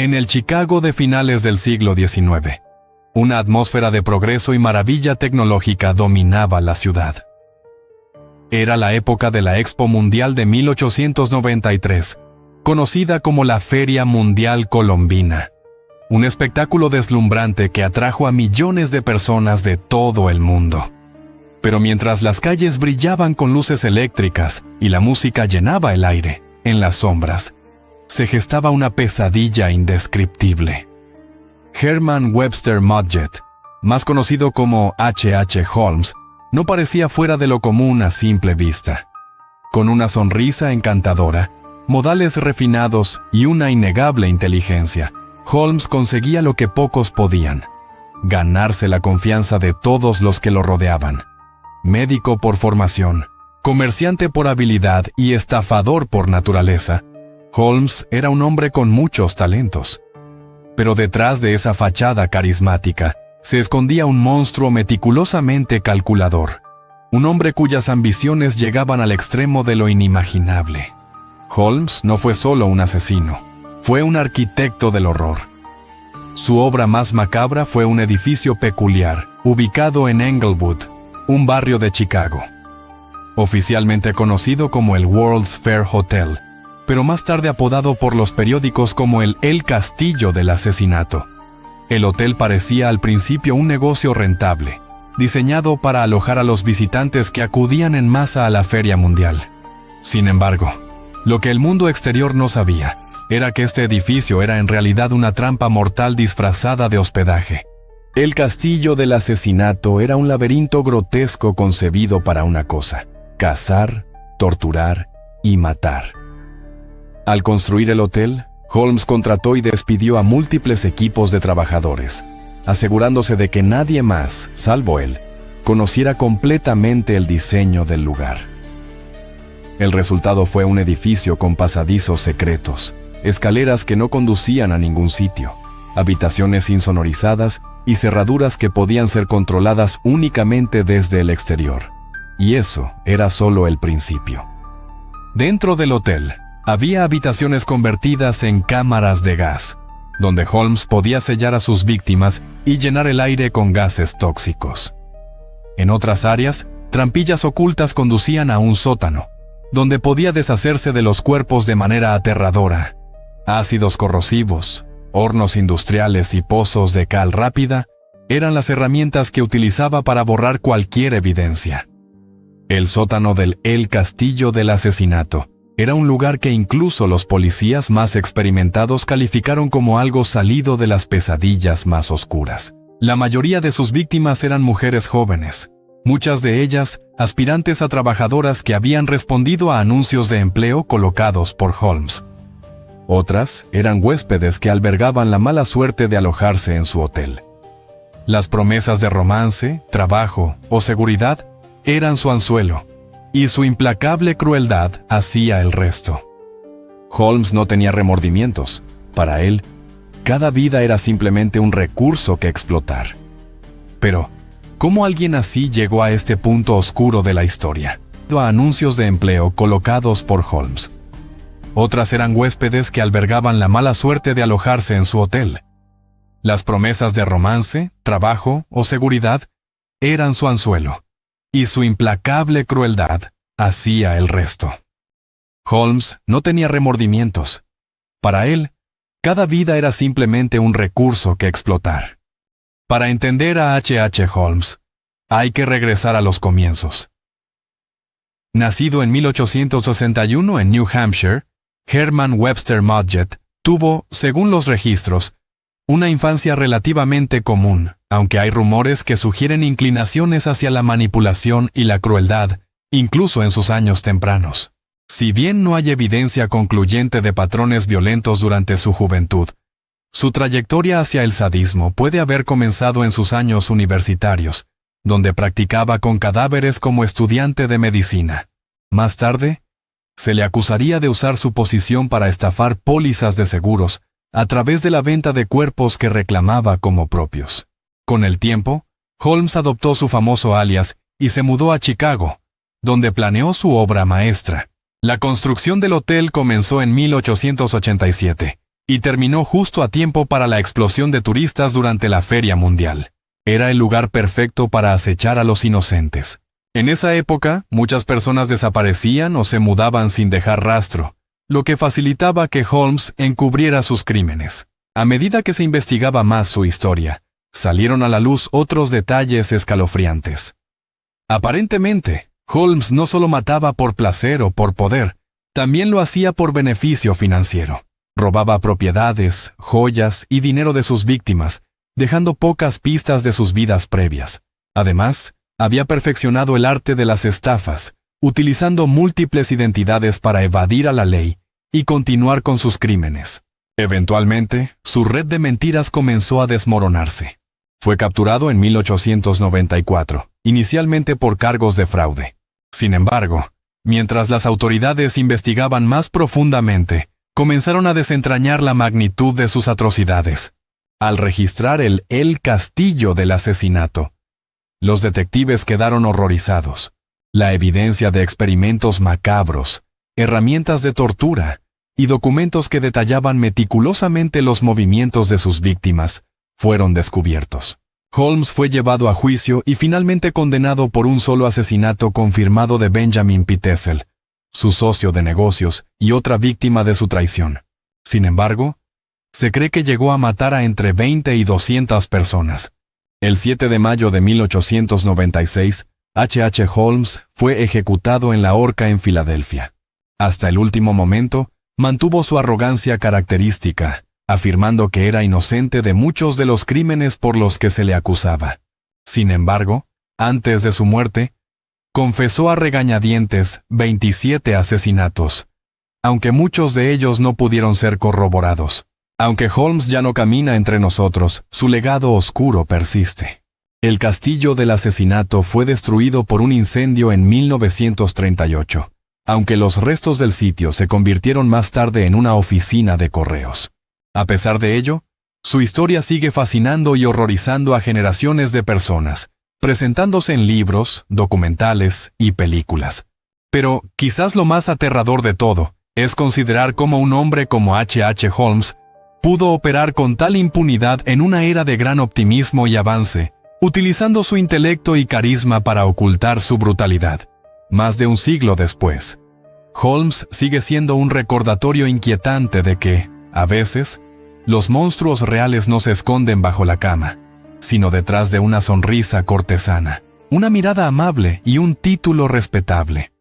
En el Chicago de finales del siglo XIX, una atmósfera de progreso y maravilla tecnológica dominaba la ciudad. Era la época de la Expo Mundial de 1893, conocida como la Feria Mundial Colombina, un espectáculo deslumbrante que atrajo a millones de personas de todo el mundo. Pero mientras las calles brillaban con luces eléctricas y la música llenaba el aire, en las sombras, se gestaba una pesadilla indescriptible. Herman Webster Mudgett, más conocido como H. H. Holmes, no parecía fuera de lo común a simple vista. Con una sonrisa encantadora, modales refinados y una innegable inteligencia, Holmes conseguía lo que pocos podían: ganarse la confianza de todos los que lo rodeaban. Médico por formación, comerciante por habilidad y estafador por naturaleza, Holmes era un hombre con muchos talentos. Pero detrás de esa fachada carismática se escondía un monstruo meticulosamente calculador, un hombre cuyas ambiciones llegaban al extremo de lo inimaginable. Holmes no fue solo un asesino, fue un arquitecto del horror. Su obra más macabra fue un edificio peculiar, ubicado en Englewood, un barrio de Chicago. Oficialmente conocido como el World's Fair Hotel, pero más tarde apodado por los periódicos como el Castillo del Asesinato. El hotel parecía al principio un negocio rentable, diseñado para alojar a los visitantes que acudían en masa a la Feria Mundial. Sin embargo, lo que el mundo exterior no sabía era que este edificio era en realidad una trampa mortal disfrazada de hospedaje. El Castillo del Asesinato era un laberinto grotesco concebido para una cosa: cazar, torturar y matar. Al construir el hotel, Holmes contrató y despidió a múltiples equipos de trabajadores, asegurándose de que nadie más, salvo él, conociera completamente el diseño del lugar. El resultado fue un edificio con pasadizos secretos, escaleras que no conducían a ningún sitio, habitaciones insonorizadas y cerraduras que podían ser controladas únicamente desde el exterior. Y eso era solo el principio. Dentro del hotel, había habitaciones convertidas en cámaras de gas, donde Holmes podía sellar a sus víctimas y llenar el aire con gases tóxicos. En otras áreas, trampillas ocultas conducían a un sótano, donde podía deshacerse de los cuerpos de manera aterradora. Ácidos corrosivos, hornos industriales y pozos de cal rápida eran las herramientas que utilizaba para borrar cualquier evidencia. El sótano del Castillo del Asesinato era un lugar que incluso los policías más experimentados calificaron como algo salido de las pesadillas más oscuras. La mayoría de sus víctimas eran mujeres jóvenes, muchas de ellas aspirantes a trabajadoras que habían respondido a anuncios de empleo colocados por Holmes. Otras eran huéspedes que albergaban la mala suerte de alojarse en su hotel. Las promesas de romance, trabajo o seguridad eran su anzuelo, y su implacable crueldad hacía el resto. Holmes no tenía remordimientos. Para él, cada vida era simplemente un recurso que explotar. Pero, ¿cómo alguien así llegó a este punto oscuro de la historia? A anuncios de empleo colocados por Holmes. Otras eran huéspedes que albergaban la mala suerte de alojarse en su hotel. Las promesas de romance, trabajo o seguridad eran su anzuelo, y su implacable crueldad hacía el resto. Holmes no tenía remordimientos. Para él, cada vida era simplemente un recurso que explotar. Para entender a H. H. Holmes, hay que regresar a los comienzos. Nacido en 1861 en New Hampshire, Herman Webster Mudgett tuvo, según los registros, una infancia relativamente común, aunque hay rumores que sugieren inclinaciones hacia la manipulación y la crueldad, incluso en sus años tempranos. Si bien no hay evidencia concluyente de patrones violentos durante su juventud, su trayectoria hacia el sadismo puede haber comenzado en sus años universitarios, donde practicaba con cadáveres como estudiante de medicina. Más tarde, se le acusaría de usar su posición para estafar pólizas de seguros a través de la venta de cuerpos que reclamaba como propios. Con el tiempo, Holmes adoptó su famoso alias y se mudó a Chicago, donde planeó su obra maestra. La construcción del hotel comenzó en 1887, y terminó justo a tiempo para la explosión de turistas durante la Feria Mundial. Era el lugar perfecto para acechar a los inocentes. En esa época, muchas personas desaparecían o se mudaban sin dejar rastro, lo que facilitaba que Holmes encubriera sus crímenes. A medida que se investigaba más su historia, salieron a la luz otros detalles escalofriantes. Aparentemente, Holmes no solo mataba por placer o por poder, también lo hacía por beneficio financiero. Robaba propiedades, joyas y dinero de sus víctimas, dejando pocas pistas de sus vidas previas. Además, había perfeccionado el arte de las estafas, utilizando múltiples identidades para evadir a la ley y continuar con sus crímenes. Eventualmente, su red de mentiras comenzó a desmoronarse. Fue capturado en 1894, inicialmente por cargos de fraude. Sin embargo, mientras las autoridades investigaban más profundamente, comenzaron a desentrañar la magnitud de sus atrocidades. Al registrar el castillo del asesinato, los detectives quedaron horrorizados. La evidencia de experimentos macabros, herramientas de tortura y documentos que detallaban meticulosamente los movimientos de sus víctimas fueron descubiertos. Holmes fue llevado a juicio y finalmente condenado por un solo asesinato confirmado de Benjamin Pitezel, su socio de negocios y otra víctima de su traición. Sin embargo, se cree que llegó a matar a entre 20 y 200 personas. El 7 de mayo de 1896, H.H. Holmes fue ejecutado en la horca en Filadelfia. Hasta el último momento, mantuvo su arrogancia característica, afirmando que era inocente de muchos de los crímenes por los que se le acusaba. Sin embargo, antes de su muerte, confesó a regañadientes 27 asesinatos, aunque muchos de ellos no pudieron ser corroborados. Aunque Holmes ya no camina entre nosotros, su legado oscuro persiste. El castillo del asesinato fue destruido por un incendio en 1938, aunque los restos del sitio se convirtieron más tarde en una oficina de correos. A pesar de ello, su historia sigue fascinando y horrorizando a generaciones de personas, presentándose en libros, documentales y películas. Pero quizás lo más aterrador de todo es considerar cómo un hombre como H.H. Holmes pudo operar con tal impunidad en una era de gran optimismo y avance, utilizando su intelecto y carisma para ocultar su brutalidad. Más de un siglo después, Holmes sigue siendo un recordatorio inquietante de que, a veces, los monstruos reales no se esconden bajo la cama, sino detrás de una sonrisa cortesana, una mirada amable y un título respetable.